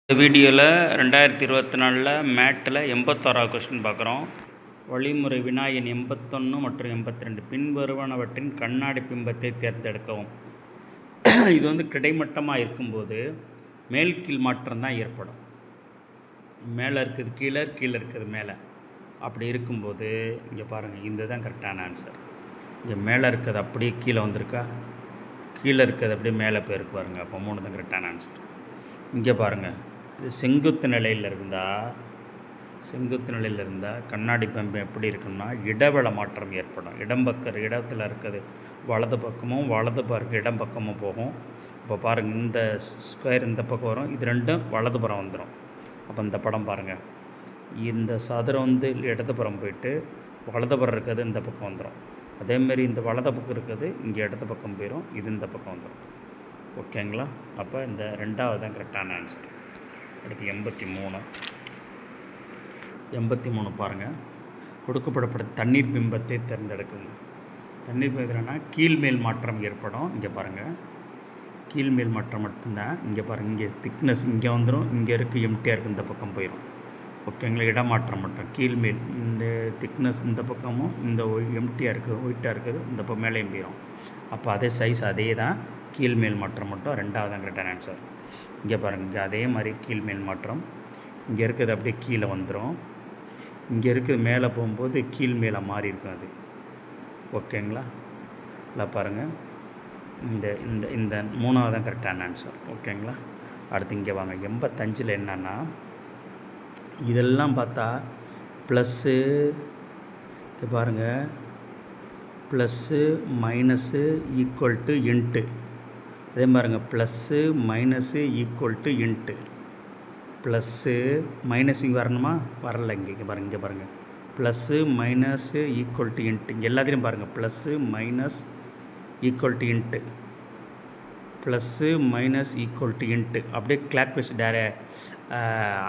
இந்த வீடியோவில் 2024 மேட்டில் 81வது கொஸ்டின் பார்க்குறோம். வழிமுறை வினாயின் 81 மற்றும் 82 பின்வருவனவற்றின் கண்ணாடி பிம்பத்தை தேர்ந்தெடுக்கவும். இது வந்து கிடைமட்டமாக இருக்கும்போது மேல் கீழ் மாற்றம் தான் ஏற்படும். மேலே இருக்குது கீழே, கீழே இருக்குது மேலே. அப்படி இருக்கும்போது இங்கே பாருங்கள், இந்த தான் கரெக்டான ஆன்சர். இங்கே மேலே இருக்கிறது அப்படியே கீழே வந்திருக்கா, கீழே இருக்கிறது அப்படியே மேலே போயிருக்கு பாருங்கள். அப்போ 3 தான் கரெக்டான ஆன்சர். இங்கே பாருங்கள், இது செங்குத்து நிலையில் இருந்தால் கண்ணாடி பிம்பம் எப்படி இருக்குன்னா இடவெள மாற்றம் ஏற்படும். இடத்தில் இருக்கிறது வலது பக்கமும் வலது இடம் பக்கமும் போகும். இப்போ பாருங்கள், இந்த ஸ்கொயர் இந்த பக்கம் வரும், இது ரெண்டும் வலதுபுறம் வந்துடும். அப்போ இந்த படம் பாருங்கள், இந்த சதுரம் வந்து இடதுபுறம் போயிட்டு வலதுபுறம் இருக்கிறது இந்த பக்கம் வந்துடும். அதேமாரி இந்த வலது பக்கம் இருக்கிறது இங்கே இடது பக்கம் போயிடும், இது இந்த பக்கம் வந்துடும். ஓகேங்களா? அப்போ இந்த 2வது தான் கரெக்டான ஆன்சர். அடுத்து 83 பாருங்கள். கொடுக்கப்படப்பட்ட தண்ணீர் பிம்பத்தை தேர்ந்தெடுக்குங்க. தண்ணீர் பிம்பம்னா கீழ்மேல் மாற்றம் ஏற்படும். இங்கே பாருங்கள், கீழ்மேல் மாற்றம் மட்டும்தான். இங்கே பாருங்கள், இங்கே திக்னஸ் இங்கே வந்துடும், இங்கே இருக்குது எம்டியாக இருக்குது, இந்த பக்கம் போயிடும். ஓகேங்களா? இடமாற்றம் மட்டும் கீழ்மேல், இந்த திக்னஸ் இந்த பக்கமும் இந்த எம்டியாக இருக்குது ஒயிட்டாக இருக்குது இந்த பக்கம் மேலேயும் போயிடும். அப்போ அதே சைஸ் அதே தான், கீழ்மேல் மாற்றம் மட்டும் 2வது தான் கரெக்டான ஆன்சர். இங்கே பாருங்கள், இங்கே அதே மாதிரி கீழ்மேல் மாற்றம், இங்கே இருக்கிறது அப்படியே கீழே வந்துடும், இங்கே இருக்கிறது மேலே போகும்போது கீழ்மேலே மாறி இருக்கும் அது. ஓகேங்களா? இல்லை பாருங்கள், இந்த இந்த இந்த 3வது தான் கரெக்டான ஆன்சர். ஓகேங்களா? அடுத்து இங்கே வாங்க, 85 என்னன்னா இதெல்லாம் பார்த்தா ப்ளஸ்ஸு, இங்கே பாருங்கள், plus minus equal to into. அதே பாருங்கள், plus minus equal to into. Plus minus இங்கே வரணுமா, வரல. இங்கே பாருங்கள், plus minus equal to into. இங்கே எல்லாத்துலேயும் பாருங்கள், plus minus equal to into, plus minus equal to into. அப்படியே கிளாக்வைஸ்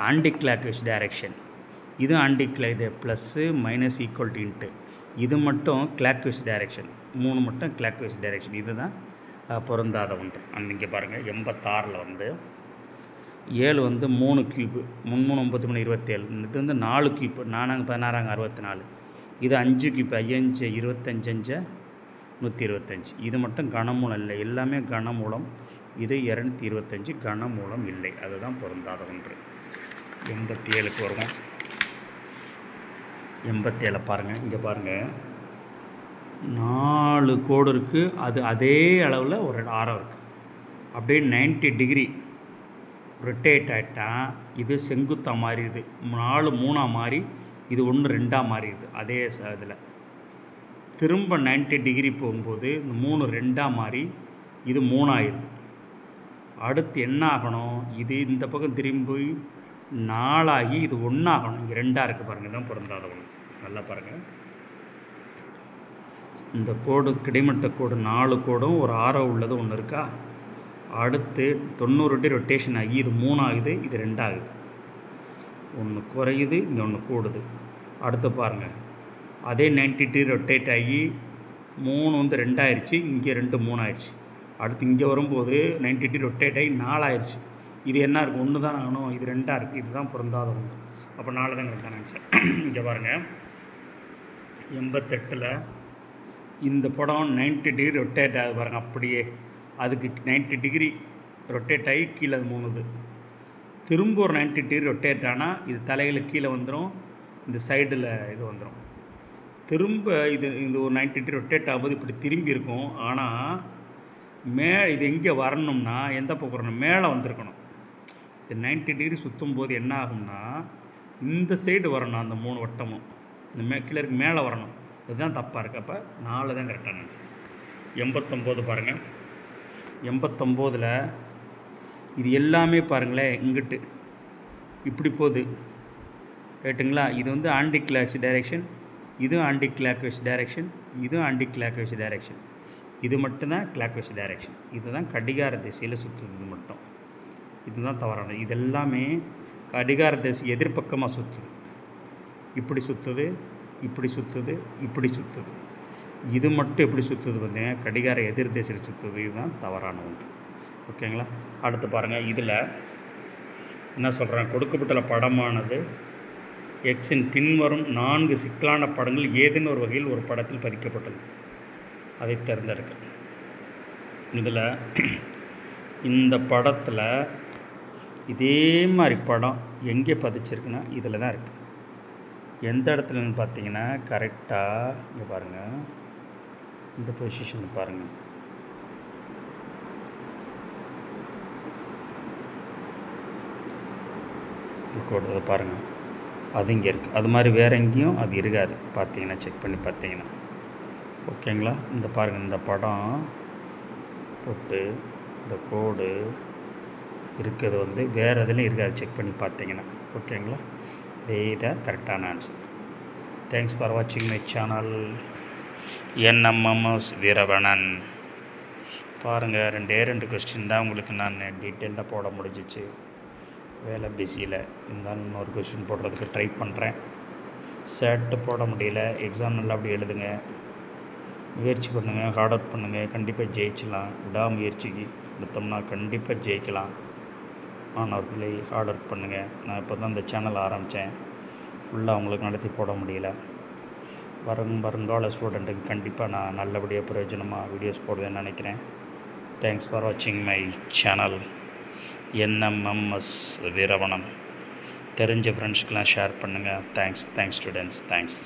ஆன்டி கிளாக்வைஸ் டைரெக்ஷன். இது anti plus minus equal to into. இது மட்டும் கிளாக்வைஸ் டைரெக்ஷன். 3 மட்டும் கிளாக்வைஸ் டைரெக்ஷன். இது தான் பொருந்தாத ஒன்று. இங்கே பாருங்கள், 86 வந்து 7 வந்து 3 கியூப்பு, 3 3 9 27. இது வந்து 4 கியூப்பு, 4 16 64. இது 5 கியூப்பு, 5 25 125. இது மட்டும் கனமூலம் இல்லை, எல்லாமே கனமூலம். இது 225 கனமூலம் இல்லை. அதுதான் பொருந்தாத ஒன்று. 87க்கு வருவோம். 87 பாருங்கள், இங்கே பாருங்கள், 4 கோடு இருக்குது, அது அதே அளவில் ஒரு ஆரம் இருக்குது. அப்படியே 90 டிகிரி ரொட்டேட் ஆகிட்டால் இது செங்குத்தாக மாறிடுது, 4 3ஆக மாறி இது 1 2ஆக மாறிடுது. அதே இதில் திரும்ப 90 டிகிரி போகும்போது இந்த 3 2ஆக மாறி இது 3 ஆயிடுது. அடுத்து என்ன ஆகணும், இது இந்த பக்கம் திரும்பி 4 ஆகி இது 1 ஆகணும். இங்கே 2ஆக இருக்குது பாருங்கள், தான் பொருந்தாத ஒன்று. நல்லா பாருங்கள், இந்த கோடு கிடைமட்ட கோடு 4 கோடும் ஒரு ஆரோ உள்ளது ஒன்று இருக்கா. அடுத்து 90 டிகிரி ரொட்டேஷன் ஆகி இது 3 ஆகுது, இது 2 ஆகுது. ஒன்று குறையுது, இங்கே ஒன்று கூடுது. அடுத்து பாருங்கள், அதே 90 டிகிரி ரொட்டேட் ஆகி 3 வந்து 2 ஆயிடுச்சு, இங்கே 2 3 ஆயிடுச்சு. அடுத்து இங்கே வரும்போது 90 டிகிரி ரொட்டேட் ஆகி 4 ஆயிடுச்சு. இது என்ன இருக்குது, 1 தான் ஆகணும், இது 2ஆக இருக்குது. இதுதான் பொருந்தாத ஒன்று. அப்போ 4 தான் கரெக்டான ஆன்சர். இங்கே பாருங்கள், 88ல் இந்த படம் 90 டிகிரி ரொட்டேட் ஆகுது பாருங்கள். அப்படியே அதுக்கு 90 டிகிரி ரொட்டேட் ஆகி கீழே அது மூணுது. திரும்ப ஒரு 90 டிகிரி ரொட்டேட் ஆனால் இது தலையில் கீழே வந்துடும், இந்த சைடில் இது வந்துடும். திரும்ப இது ஒரு 90 டிகிரி ரொட்டேட் ஆகும்போது இப்படி திரும்பி இருக்கும். ஆனால் இது எங்கே வரணும்னா எந்த பக்கம் வரணும், மேலே வந்திருக்கணும். இது 90 டிகிரி சுற்றும் போது என்ன ஆகும்னா இந்த சைடு வரணும், அந்த 3 வட்டமும் இந்த கீழே மேலே வரணும். இதுதான் தப்பாக இருக்குது. அப்போ 4 தான் கரெக்டான ஆன்சர். 89 பாருங்கள், 89ல் இது எல்லாமே பாருங்களேன், இங்கிட்டு இப்படி போகுது, ரைட்டுங்களா? இது வந்து ஆன்டி கிளாக்வைஸ் டைரெக்ஷன், இது ஆன்டி கிளாக்வைஸ் டைரெக்ஷன், இது ஆன்டி கிளாக்வைஸ் டைரெக்ஷன். இது மட்டும்தான் கிளாக்வைஸ் டைரெக்ஷன். இதுதான் கடிகார திசையில் சுற்றுது. இது மட்டும், இதுதான் தவறானது. இது எல்லாமே கடிகார திசை எதிர்பக்கமாக சுற்றுது. இப்படி சுற்றுது, இப்படி சுற்றுது, இப்படி சுற்றுது. இது மட்டும் எப்படி சுற்றுது பார்த்தீங்கன்னா கடிகார எதிர் திசையில் சுற்றுது. இதுதான் தவறான ஒன்று. ஓகேங்களா? அடுத்து பாருங்கள், இதில் என்ன சொல்கிறேன், கொடுக்கப்பட்டுள்ள படமானது எக்ஸின் பின்வரும் 4 சிக்கலான படங்கள் ஏதேனும் ஒரு வகையில் ஒரு படத்தில் பதிக்கப்பட்டுள்ளது. அதை தேர்ந்தெடுக்க. இதில் இந்த படத்தில் இதே மாதிரி படம் எங்கே பதிச்சிருக்குன்னா இதில் தான் இருக்குது. எந்த இடத்துலன்னு பார்த்தீங்கன்னா கரெக்டாக இங்கே பாருங்கள், இந்த பொசிஷன் பாருங்கள். கோடு பாருங்கள், அது இங்கே இருக்குது. அது மாதிரி வேறு எங்கேயும் அது இருக்காது. பார்த்தீங்கன்னா செக் பண்ணி பார்த்தீங்கன்னா ஓகேங்களா. இந்த பாருங்கள், இந்த படம் போட்டு இந்த கோடு இருக்கிறது வந்து வேறு எதுலையும் இருக்காது. செக் பண்ணி பார்த்தீங்கன்னா ஓகேங்களா. இதே தான் கரெக்டான ஆன்சர். தேங்க்ஸ் ஃபார் வாட்சிங் மை சேனல் NMMS வீரவணன். பாருங்கள், 2 கொஸ்டின் தான் உங்களுக்கு நான் டீட்டெயிலாக போட முடிஞ்சிச்சு. வேலை பிஸியில் இருந்தாலும் இன்னொரு கொஸ்டின் போடுறதுக்கு ட்ரை பண்ணுறேன். செட்டு போட முடியல. எக்ஸாம் நல்லா அப்படி எழுதுங்க, முயற்சி பண்ணுங்கள், ஹார்ட் ஒர்க் பண்ணுங்கள். கண்டிப்பாக ஜெயிச்சிடலாம். விடாமுயற்சிக்கு எடுத்தோம்னா கண்டிப்பாக ஜெயிக்கலாம். மாணவர்களை ஹார்ட் ஒர்க் பண்ணுங்கள். நான் இப்போ தான் இந்த சேனல் ஆரம்பித்தேன். ஃபுல்லாக அவங்களுக்கு நடத்தி போட முடியல. வருங்கால ஸ்டூடெண்ட்டுக்கு கண்டிப்பாக நான் நல்லபடியாக பிரயோஜனமாக வீடியோஸ் போடுவேன்னு நினைக்கிறேன். தேங்க்ஸ் ஃபார் வாட்சிங் மை சேனல் NMMS வீரவணன். தெரிஞ்ச ஃப்ரெண்ட்ஸ்க்கெலாம் ஷேர் பண்ணுங்கள். Thanks students. தேங்க்ஸ்.